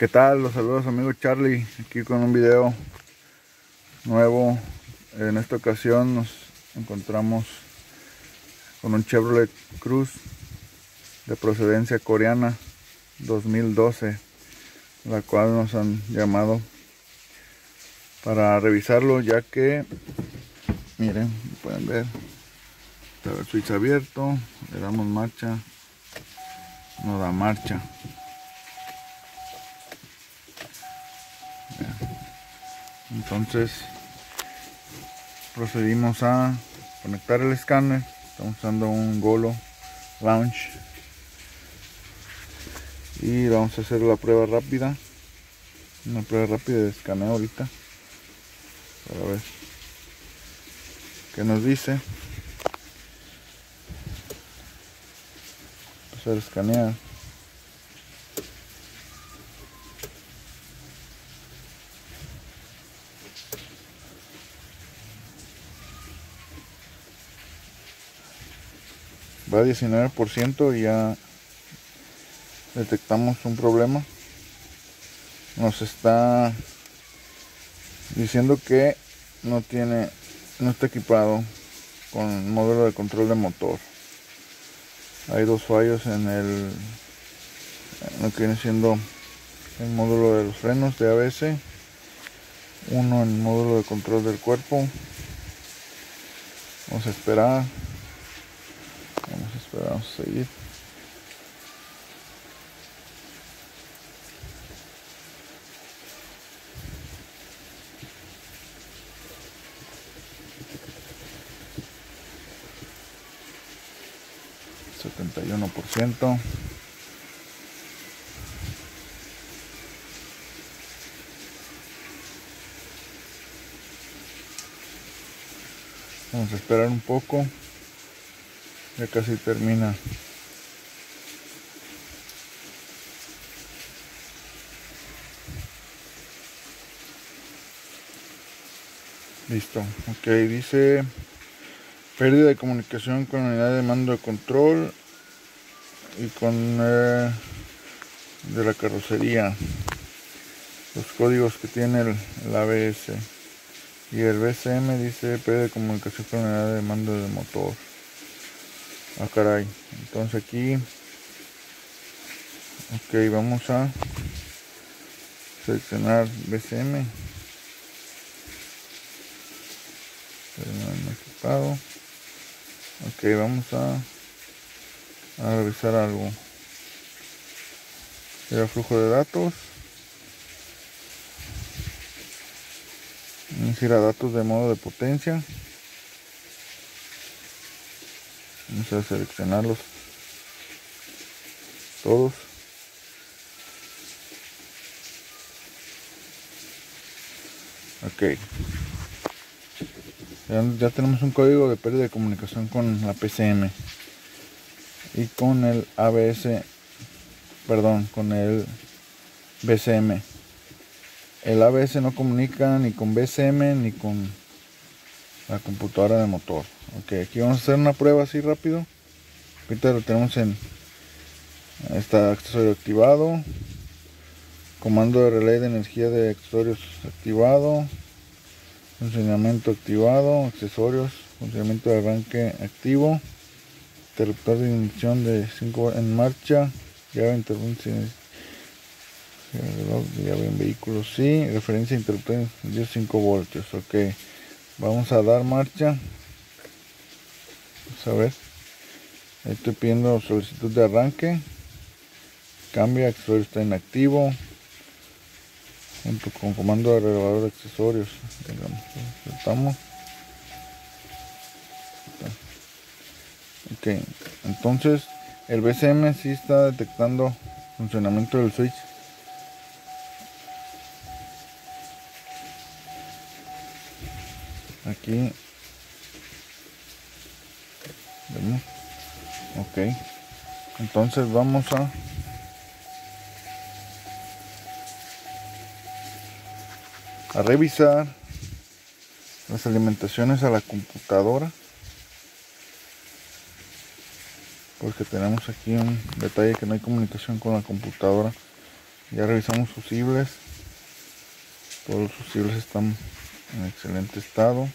¿Qué tal? Los saludos, amigo Charlie, aquí con un video nuevo. En esta ocasión nos encontramos con un Chevrolet Cruze de procedencia coreana 2012, la cual nos han llamado para revisarlo, ya que, miren, pueden ver, está el switch abierto, le damos marcha, no da marcha. Entonces procedimos a conectar el escáner. Estamos usando un Golo Launch y vamos a hacer la prueba rápida, una prueba rápida de escaneo ahorita para ver qué nos dice. Empezar a escanear. Va a 19% y ya detectamos un problema. Nos está diciendo que no está equipado con módulo de control de motor. Hay dos fallos en lo que viene siendo el módulo de los frenos de ABS, uno en el módulo de control del cuerpo. Vamos a esperar, vamos a seguir. %. Vamos a esperar un poco, ya casi termina. Listo, ok, dice pérdida de comunicación con unidad de mando de control y con de la carrocería. Los códigos que tiene el ABS y el BCM dice pérdida de comunicación con unidad de mando de motor. Ah, caray. Entonces aquí, ok, vamos a seleccionar BCM. No equipado. Ok, vamos a revisar algo. El flujo de datos. Iniciar a datos de modo de potencia. Vamos a seleccionarlos todos. Ok. Ya tenemos un código de pérdida de comunicación con la PCM y con el ABS, perdón, con el BCM. El ABS no comunica ni con BCM ni con la computadora de motor. Ok, aquí vamos a hacer una prueba así rápido. Ahorita lo tenemos está accesorio activado, comando de relay de energía de accesorios activado, funcionamiento activado, accesorios, funcionamiento de arranque activo, interruptor de inyección de 5 en marcha, llave de interrupción, llave en vehículos, sí, referencia de interruptor de 5 voltios. Ok, vamos a dar marcha. Vamos a ver, ahí estoy pidiendo solicitud de arranque, cambia, accesorio está inactivo, junto con comando de relevador de accesorios. Soltamos. Ok, entonces el BCM sí está detectando funcionamiento del switch. Aquí vemos. Ok, entonces vamos a revisar las alimentaciones a la computadora, porque tenemos aquí un detalle que no hay comunicación con la computadora Ya revisamos fusibles. Todos los fusibles están en excelente estado.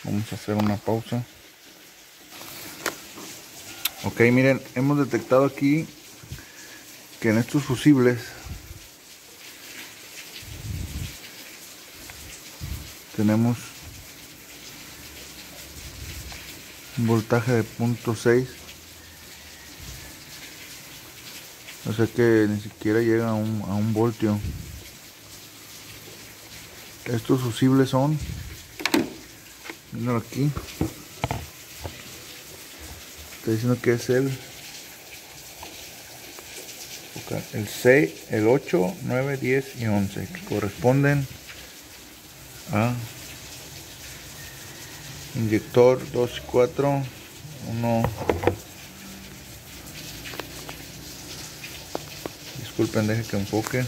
Vamos a hacer una pausa. Ok, miren, hemos detectado aquí que en estos fusibles tenemos un voltaje de 0.6, o sea que ni siquiera llega a un voltio. Estos fusibles son, míralo aquí, está diciendo que es el 6, el 8, 9, 10 y 11, que corresponden a inyector 2 y 4, 1, disculpen, deje que enfoque,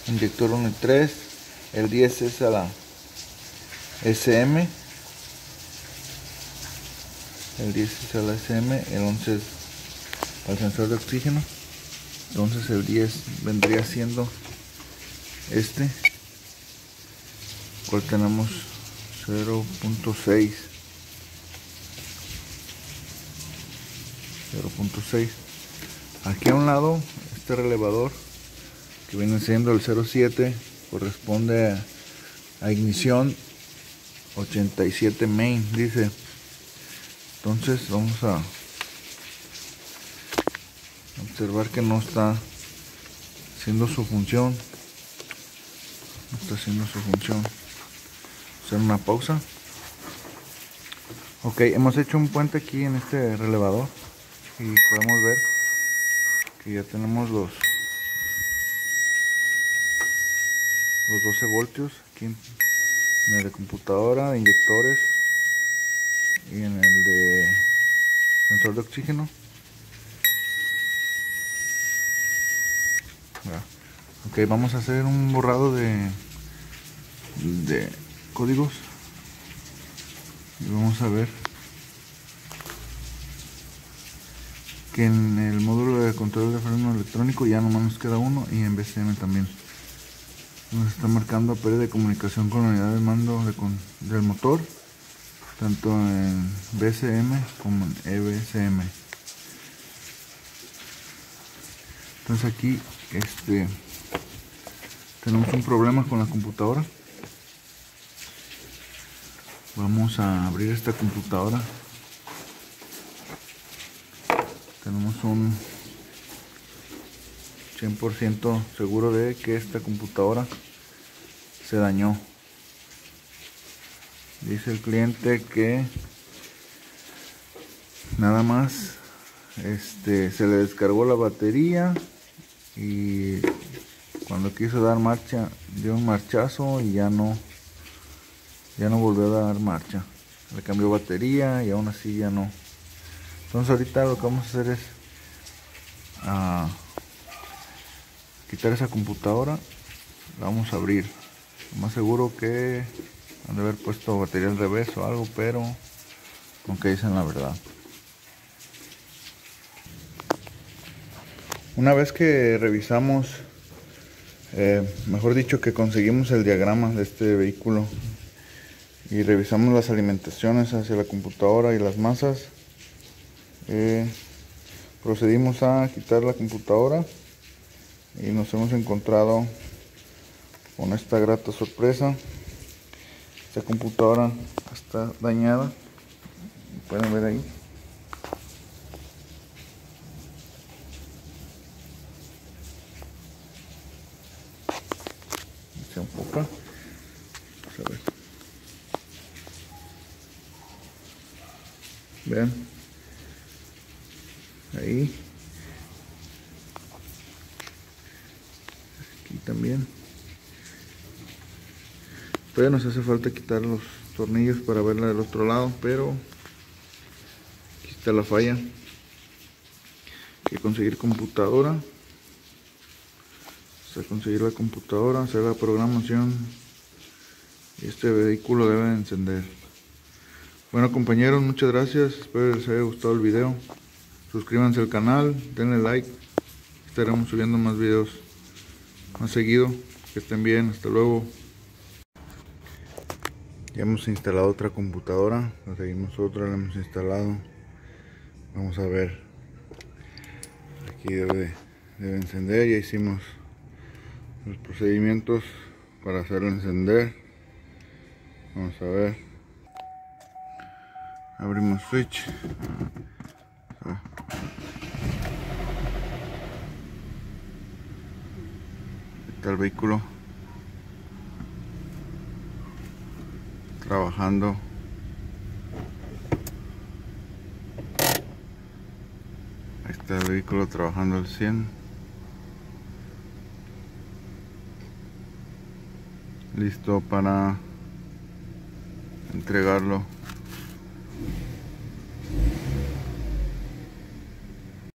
inyector 1 y 3, el 10 es a la SM, el 10 es a la SM, el 11 es al sensor de oxígeno. Entonces el 10 vendría siendo este, cual tenemos 0.6. Aquí a un lado, este relevador que viene siendo el 07 corresponde a ignición 87 main, dice. Entonces vamos a observar que no está haciendo su función. No está haciendo su función. Hacer una pausa. Ok, hemos hecho un puente aquí en este relevador y podemos ver que ya tenemos los 12 voltios aquí en el de computadora, de inyectores y en el de sensor de oxígeno. Ok, vamos a hacer un borrado de códigos y vamos a ver que en el módulo de control de freno electrónico ya nomás nos queda uno, y en BCM también nos está marcando pérdida de comunicación con la unidad de mando del motor, tanto en BCM como en EBCM. Entonces aquí tenemos un problema con la computadora. Vamos a abrir esta computadora. Tenemos un 100% seguro de que esta computadora se dañó. Dice el cliente que nada más se le descargó la batería y cuando quiso dar marcha dio un marchazo y ya no volvió a dar marcha. Le cambió batería y aún así ya no. Entonces ahorita lo que vamos a hacer es quitar esa computadora. La vamos a abrir. Lo más seguro que han de haber puesto batería al revés o algo, pero aunque dicen la verdad. Una vez que revisamos, mejor dicho que conseguimos el diagrama de este vehículo y revisamos las alimentaciones hacia la computadora y las masas, procedimos a quitar la computadora y nos hemos encontrado con esta grata sorpresa. Esta computadora está dañada, pueden ver ahí. Se enfoca. Vamos a ver. Vean ahí, aquí también. Todavía nos hace falta quitar los tornillos para verla del otro lado, pero aquí está la falla. Hay que conseguir computadora, conseguir la computadora, hacer la programación y este vehículo debe encender. Bueno compañeros, muchas gracias, espero les haya gustado el video. Suscríbanse al canal, denle like, estaremos subiendo más videos más seguido. Que estén bien, hasta luego. Ya hemos instalado otra computadora, la seguimos otra, la hemos instalado. Vamos a ver, aquí debe encender. Ya hicimos los procedimientos para hacerlo encender. Vamos a ver, abrimos switch. Está el vehículo trabajando. Ahí está el vehículo trabajando al 100. Listo para entregarlo